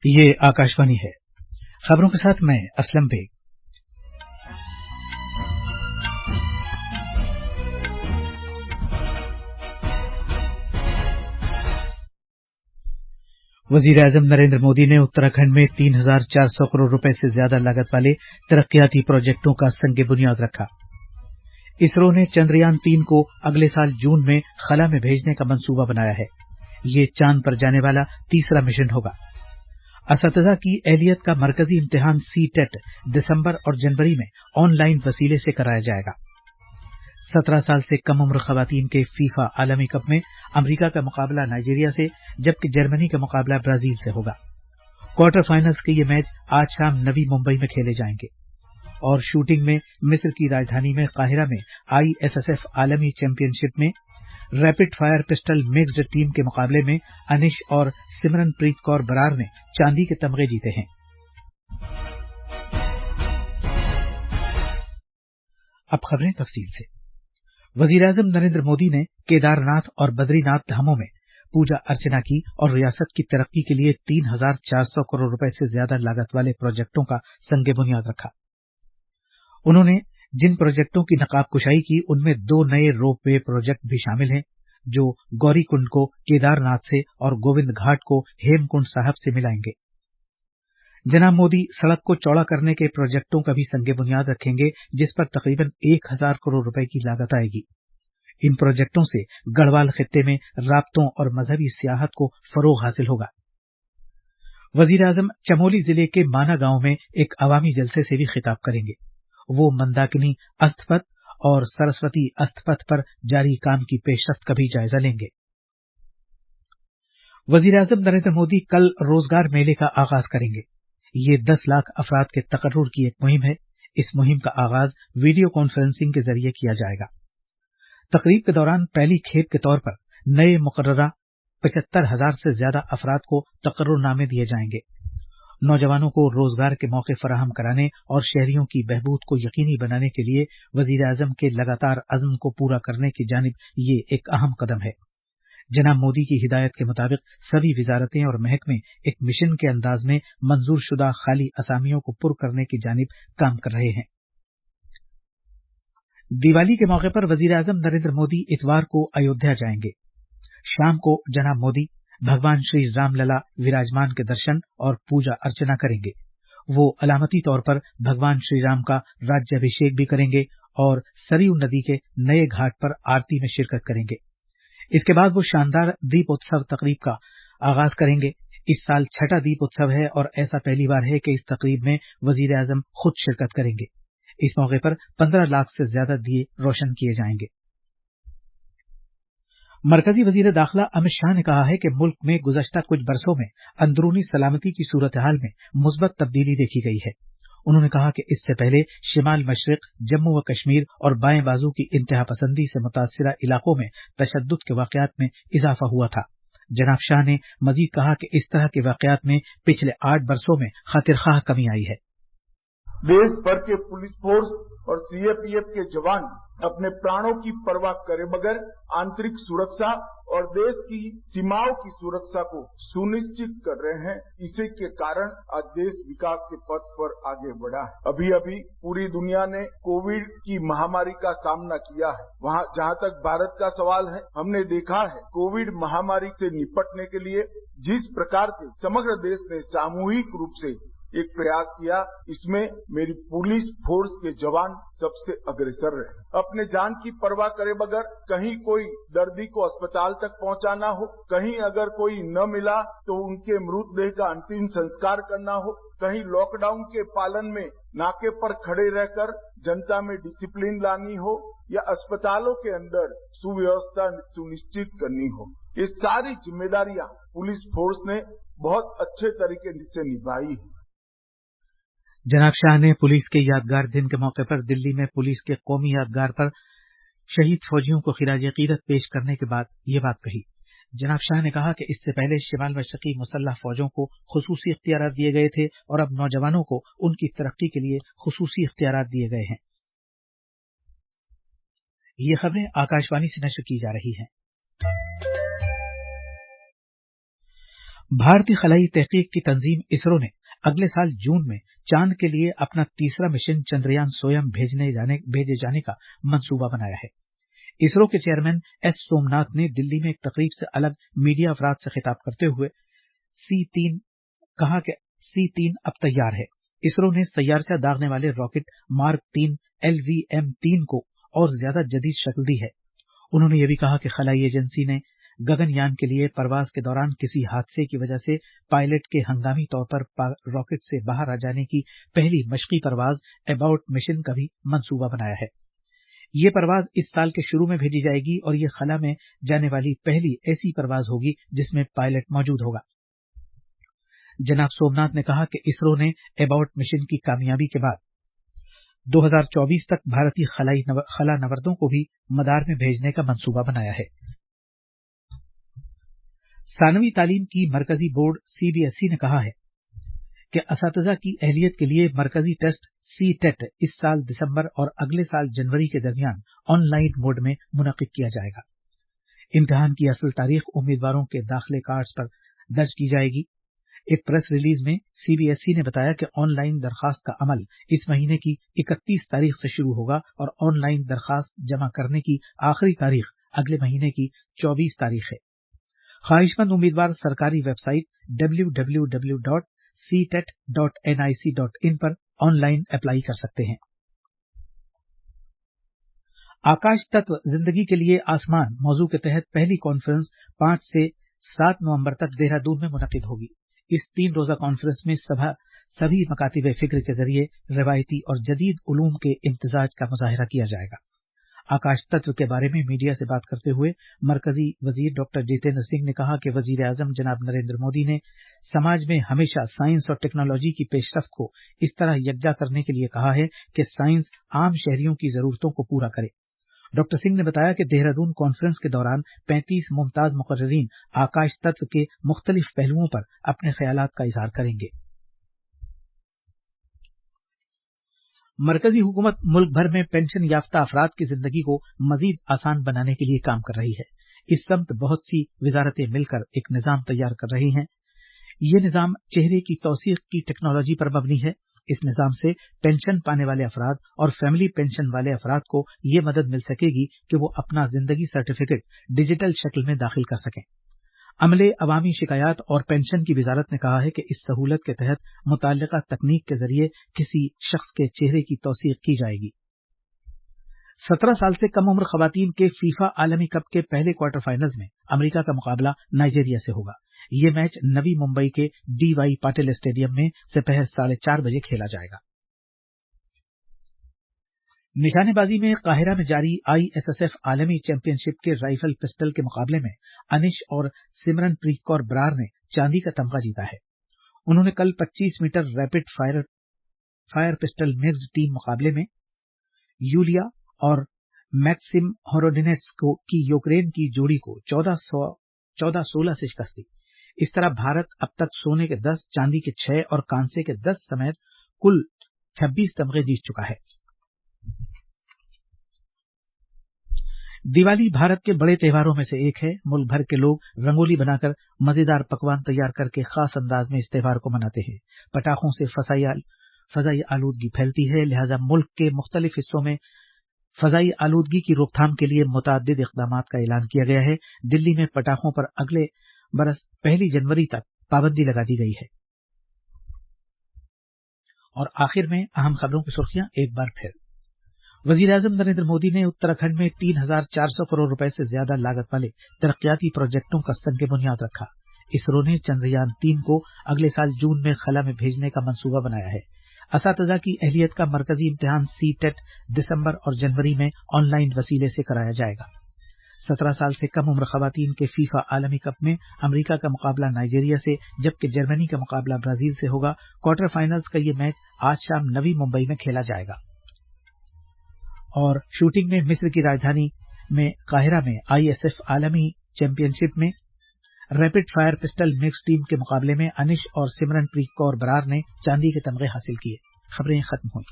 ये आकाशवाणी है। खबरों के साथ मैं असलम बेग। वजीर आजम नरेंद्र मोदी ने उत्तराखंड में 3,400 करोड़ रुपए से ज्यादा लागत वाले तरक्याती प्रोजेक्टों का संग बुनियाद रखा। इसरो ने चंद्रयान 3 को अगले साल जून में खला में भेजने का मंसूबा बनाया है। ये चांद पर जाने वाला तीसरा मिशन होगा। असतज़ा की एहलियत का मरकजी इम्तिहान सीटेट दिसंबर और जनवरी में ऑनलाइन वसीले से कराया जाएगा। 17 साल से कम उम्र खवातीन के फीफा आलमी कप में अमेरिका का मुकाबला नाइजीरिया से, जबकि जर्मनी का मुकाबला ब्राजील से होगा। क्वार्टर फाइनल्स के ये मैच आज शाम नवी मुंबई में खेले जाएंगे। और शूटिंग में मिस्र की राजधानी में काहिरा में ISSF आलमी चैंपियनशिप में rapid fire pistol mixed team के मुकाबले में अनिश और सिमरनप्रीत कौर बरार ने चांदी के तमगे जीते हैं। अब खबरें तफसील से। वजीर आजम नरेंद्र मोदी ने केदारनाथ और बद्रीनाथ धामों में पूजा अर्चना की और रियासत की तरक्की के लिए 3,400 करोड़ रुपए से ज्यादा लागत वाले प्रोजेक्टों का संग बुनियाद रखा। उन्होंने जिन प्रोजेक्टों की नकाब कुशाई की उनमें 2 नए रोप वे प्रोजेक्ट भी शामिल हैं, जो गौरीकुंड को केदारनाथ से और गोविंद घाट को हेमकुंड साहब से मिलाएंगे। जनाब मोदी सड़क को चौड़ा करने के प्रोजेक्टों का भी संग बुनियाद रखेंगे, जिस पर तकरीबन 1,000 करोड़ रुपए की लागत आएगी। इन प्रोजेक्टों से गढ़वाल खित्ते में राब्तों और मजहबी सियाहत को फरोग हासिल होगा। वजीर आजम चमोली जिले के माना गांव में एक अवामी जलसे से भी खिताब करेंगे। वो मंदाकिनी अस्थपथ और सरस्वती अस्थपथ पर जारी काम की पेशरफ्त का भी जायजा लेंगे। वजीर आजम नरेंद्र मोदी कल रोजगार मेले का आगाज करेंगे। ये 10 लाख अफराद के तकर्रुर की एक मुहिम है। इस मुहिम का आगाज वीडियो कॉन्फ्रेंसिंग के जरिए किया जाएगा। तकरीब के दौरान पहली खेप के तौर पर नए मुकर्ररा 75,000 से ज्यादा अफराद को तकर्रुरनामे दिए जाएंगे। नौजवानों को रोजगार के मौके फराहम कराने और शहरियों की बहबूद को यकीनी बनाने के लिए वजीर आजम के लगातार अज़्म को पूरा करने की जानिब ये एक अहम कदम है। जनाब मोदी की हिदायत के मुताबिक सभी विजारतें और महकमे एक मिशन के अंदाज में मंजूर शुदा खाली असामियों को पुर करने की जानिब काम कर रहे हैं। दिवाली के मौके पर वजीर आजम नरेंद्र मोदी इतवार को अयोध्या जाएंगे। शाम को जनाब मोदी भगवान श्री रामलला विराजमान के दर्शन और पूजा अर्चना करेंगे। वो अलामती तौर पर भगवान श्री राम का राज्याभिषेक भी करेंगे और सरयू नदी के नए घाट पर आरती में शिरकत करेंगे। इसके बाद वो शानदार दीपोत्सव तकरीब का आगाज करेंगे। इस साल छठा दीपोत्सव है और ऐसा पहली बार है कि इस तकरीब में वजीर आजम खुद शिरकत करेंगे। इस मौके पर 15 लाख से ज्यादा दिए रोशन किए जाएंगे। मरकजी वजीर दाखिला अमित शाह ने कहा है कि मुल्क में गुज़श्ता कुछ बरसों में अंदरूनी सलामती की सूरत हाल में मुस्बत तब्दीली देखी गई है। उन्होंने कहा कि इससे पहले शिमाल मशरिक, जम्मू व कश्मीर और बाएं बाजू की इंतहा पसंदी से मुतासिरा इलाकों में तशद्दुद के वाकयात में इजाफा हुआ था। जनाब शाह ने मजीद कहा कि इस तरह के वाकयात में पिछले 8 बरसों में खातिरखाह कमी आई है। देश भर के पुलिस फोर्स और CAPF के जवान अपने प्राणों की परवाह करे बगैर आंतरिक सुरक्षा और देश की सीमाओं की सुरक्षा को सुनिश्चित कर रहे हैं। इसी के कारण आज देश विकास के पथ पर आगे बढ़ा है। अभी अभी पूरी दुनिया ने कोविड की महामारी का सामना किया है। वहाँ जहाँ तक भारत का सवाल है, हमने देखा है कोविड महामारी से निपटने के लिए जिस प्रकार से समग्र देश ने सामूहिक रूप से एक प्रयास किया, इसमें मेरी पुलिस फोर्स के जवान सबसे अग्रसर रहे। अपने जान की परवाह करे बगैर कहीं कोई दर्दी को अस्पताल तक पहुंचाना हो, कहीं अगर कोई न मिला तो उनके मृतदेह का अंतिम संस्कार करना हो, कहीं लॉकडाउन के पालन में नाके पर खड़े रहकर जनता में डिसिप्लिन लानी हो या अस्पतालों के अंदर सुव्यवस्था सुनिश्चित करनी हो, ये सारी जिम्मेदारियां पुलिस फोर्स ने बहुत अच्छे तरीके से निभाई है। जनाब शाह ने पुलिस के यादगार दिन के मौके पर दिल्ली में पुलिस के कौमी यादगार पर शहीद फौजियों को खिराज अकीदत पेश करने के बाद ये बात कही। जनाब शाह ने कहा कि इससे पहले शिमाल मशरकी मुसल्लह फौजों को खुसूसी इख्तियारात दिए गए थे और अब नौजवानों को उनकी तरक्की के लिए खुसूसी इख्तियारात दिए गए हैं। ये खबरें आकाशवाणी से नशर की जा रही हैं। भारतीय खलाई तहकीक की तंजीम इसरो ने अगले साल जून में चांद के लिए अपना तीसरा मिशन चंद्रयान स्वयं भेजे जाने का मंसूबा बनाया है। इसरो के चेयरमैन एस सोमनाथ ने दिल्ली में एक तकरीब से अलग मीडिया अफराद से खिताब करते हुए कहा कि C3 अब तैयार है। इसरो ने सैयारचा दागने वाले रॉकेट मार्क 3 LVM-3 को और ज्यादा जदीद शक्ल दी है। उन्होंने यह भी कहा कि खलाई एजेंसी ने गगनयान के लिए परवाज के दौरान किसी हादसे की वजह से पायलट के हंगामी तौर पर रॉकेट से बाहर आ जाने की पहली मशकी परवाज अबाउट मिशन का भी मंसूबा बनाया है। ये परवाज इस साल के शुरू में भेजी जाएगी और ये खला में जाने वाली पहली ऐसी परवाज होगी जिसमें पायलट मौजूद होगा। जनाब सोमनाथ ने कहा कि इसरो ने अबाउट मिशन की कामयाबी के बाद 2024 तक भारतीय खला नवर्दों को भी मदार में भेजने का मंसूबा बनाया है। सानवी तालीम की मरकजी बोर्ड CBSE ने कहा है कि असातिज़ा की अहलियत के लिए मरकजी टेस्ट CTET इस साल दिसंबर और अगले साल जनवरी के दरमियान ऑनलाइन मोड में मुनक़िद किया जाएगा। इम्तिहान की असल तारीख उम्मीदवारों के दाखिले कार्ड्स पर दर्ज की जाएगी। एक प्रेस रिलीज में CBSE ने बताया कि ऑनलाइन दरखास्त का अमल इस महीने की 31 तारीख से शुरू होगा और ऑनलाइन दरखास्त जमा करने की आखिरी तारीख अगले महीने की 24 तारीख है। ख्वाहिशमंद उम्मीदवार सरकारी वेबसाइट www.ctet.nic.in पर ऑनलाइन अप्लाई कर सकते हैं। आकाश तत्व जिंदगी के लिए आसमान मौजू के तहत पहली कॉन्फ्रेंस 5 से 7 नवंबर तक देहरादून में मुनक़िद होगी। इस 3 रोजा कॉन्फ्रेंस में सभी मकातिब फिक्र के जरिए रवायती और जदीद उलूम के इम्तिजाज का मुजाहिरा किया जाएगा। आकाश तत्व के बारे में मीडिया से बात करते हुए मरकजी वजीर डॉक्टर जितेंद्र सिंह ने कहा कि वजीर आजम जनाब नरेंद्र मोदी ने समाज में हमेशा साइंस और टेक्नोलॉजी की पेशरफ्त को इस तरह यकजा करने के लिए कहा है कि साइंस आम शहरियों की जरूरतों को पूरा करे। डॉक्टर सिंह ने बताया कि देहरादून कॉन्फ्रेंस के दौरान 35 मुमताज मुकर्रिरीन आकाश तत्व के मुख्तलिफ पहलुओं पर अपने ख्यालात का इजहार करेंगे। मरकजी हुकूमत मुल्क भर में पेंशन याफ्ता अफराद की जिंदगी को मजीद आसान बनाने के लिए काम कर रही है। इस समत बहुत सी वजारतें मिलकर एक निजाम तैयार कर रही हैं। ये निजाम चेहरे की तौसीक की टेक्नोलॉजी पर मबनी है। इस निजाम से पेंशन पाने वाले अफराद और फैमिली पेंशन वाले अफराद को ये मदद मिल सकेगी कि वो अपना जिंदगी सर्टिफिकेट डिजिटल शक्ल में दाखिल कर सकें। अमले अवामी शिकायत और पेंशन की वजारत ने कहा है कि इस सहूलत के तहत मुताल्लिका तकनीक के जरिए किसी शख्स के चेहरे की तौसीक की जाएगी। 17 साल से कम उम्र खवातीन के फीफा आलमी कप के पहले क्वार्टर फाइनल्स में अमेरिका का मुकाबला नाइजीरिया से होगा। ये मैच नवी मुंबई के DY पाटिल स्टेडियम में दोपहर 4:30 बजे खेला जाएगा। निशानेबाजी में काहिरा में जारी ISSF आलमी चैंपियनशिप के राइफल पिस्टल के मुकाबले में अनिश और सिमरनप्रीत कौर बरार ने चांदी का तमगा जीता है। उन्होंने कल 25 metre rapid fire pistol mixed team मुकाबले में यूलिया और मैक्सिम होरोडिनेट्स की यूक्रेन की जोड़ी को 14-16 से शिकस्त दी। इस तरह भारत अब तक सोने के 10, चांदी के 6 और कांसे के 10 समेत कुल 26 तमगे जीत चुका है। दिवाली भारत के बड़े त्योहारों में से एक है। मुल्क भर के लोग रंगोली बनाकर मजेदार पकवान तैयार करके खास अंदाज में इस त्योहार को मनाते हैं। पटाखों से फजाई आलूदगी फैलती है, लिहाजा मुल्क के मुख्तलिफ हिस्सों में फजाई आलूदगी की रोकथाम के लिए मुतअद्दिद इक़दामात का ऐलान किया गया है। दिल्ली में पटाखों पर अगले बरस 1 जनवरी तक पाबंदी लगा दी गई है। और आखिर में अहम खबरों की सुर्खियां एक बार फिर। वजीर आजम नरेंद्र मोदी ने उत्तराखंड में 3,400 करोड़ रुपए से ज्यादा लागत वाले तरक्याती प्रोजेक्टों का संग बुनियाद रखा। इसरो ने चंद्रयान 3 को अगले साल जून में खला में भेजने का मंसूबा बनाया है। असातिज़ा की अहलियत का मरकजी इम्तिहान CTET दिसंबर और जनवरी में ऑनलाइन वसीले से कराया जाएगा। 17 साल से कम उम्र खवातीन के फीफा आलमी कप में अमेरिका का मुकाबला नाइजीरिया से, जबकि जर्मनी का मुकाबला ब्राजील से होगा। क्वार्टर फाइनल्स का ये मैच आज शाम नवी मुंबई में खेला जाएगा। और शूटिंग में मिस्र की राजधानी में काहिरा में ISF आलमी चैंपियनशिप में rapid fire pistol mix team के मुकाबले में अनिश और सिमरनप्रीत कौर बरार ने चांदी के तमगे हासिल किए। खबरें खत्म हुई।